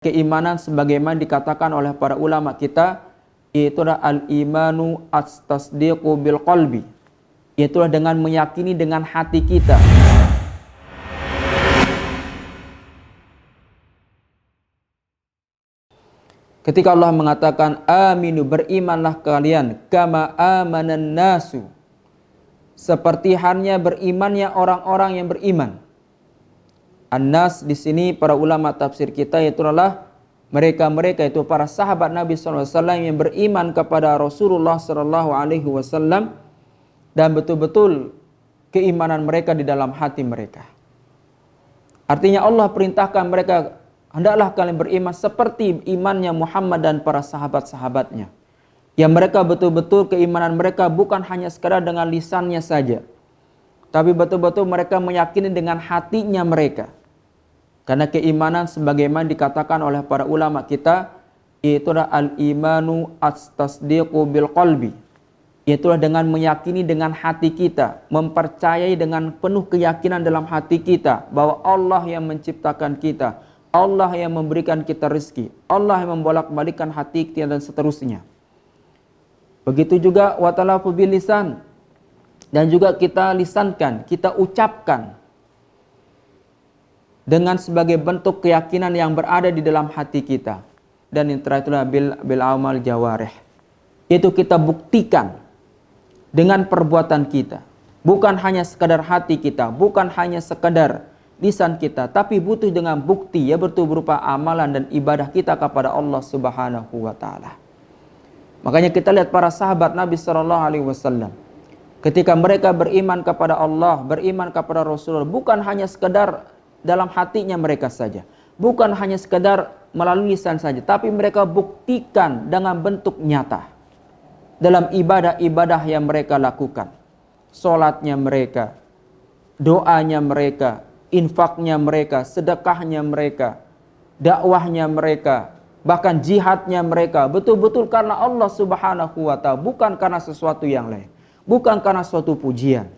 Keimanan sebagaimana dikatakan oleh para ulama kita, itulah al-imanu at-tasdiqu bil qalbi, itulah dengan meyakini dengan hati kita. Ketika Allah mengatakan aminu, berimanlah kalian, kama amanan nasu, seperti halnya berimannya orang-orang yang beriman. An-nas di sini para ulama tafsir kita itulah mereka itu para sahabat Nabi SAW yang beriman kepada Rasulullah SAW dan betul-betul keimanan mereka di dalam hati mereka. Artinya Allah perintahkan mereka, hendaklah kalian beriman seperti imannya Muhammad dan para sahabat-sahabatnya. Yang mereka betul-betul keimanan mereka bukan hanya sekadar dengan lisannya saja, tapi betul-betul mereka meyakini dengan hatinya mereka. Karena keimanan sebagaimana dikatakan oleh para ulama kita, itulah al-imanu at-tasdiqu bil qalbi, itulah dengan meyakini dengan hati kita, mempercayai dengan penuh keyakinan dalam hati kita bahwa Allah yang menciptakan kita, Allah yang memberikan kita rezeki, Allah yang membolak-balikkan hati kita dan seterusnya. Begitu juga wa talafu bil lisan, dan juga kita lisankan, kita ucapkan dengan sebagai bentuk keyakinan yang berada di dalam hati kita. Dan yang terakhir itulah bil amal jawarih, itu kita buktikan dengan perbuatan kita, bukan hanya sekadar hati kita, bukan hanya sekadar lisan kita, tapi butuh dengan bukti, ya, betul berupa amalan dan ibadah kita kepada Allah Subhanahu wa taala. Makanya kita lihat para sahabat Nabi SAW, ketika mereka beriman kepada Allah, beriman kepada Rasulullah, bukan hanya sekadar dalam hatinya mereka saja, bukan hanya sekedar melalui lisan saja, tapi mereka buktikan dengan bentuk nyata dalam ibadah-ibadah yang mereka lakukan. Salatnya mereka, doanya mereka, infaknya mereka, sedekahnya mereka, dakwahnya mereka, bahkan jihadnya mereka, betul-betul karena Allah Subhanahu wa ta'ala, bukan karena sesuatu yang lain, bukan karena suatu pujian.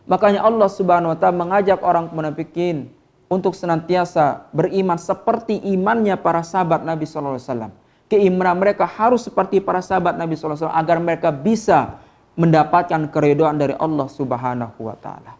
Makanya Allah Subhanahu wa ta'ala mengajak orang munafikin untuk senantiasa beriman seperti imannya para sahabat Nabi SAW. Keimanan mereka harus seperti para sahabat Nabi SAW agar mereka bisa mendapatkan keridhaan dari Allah Subhanahu wa ta'ala.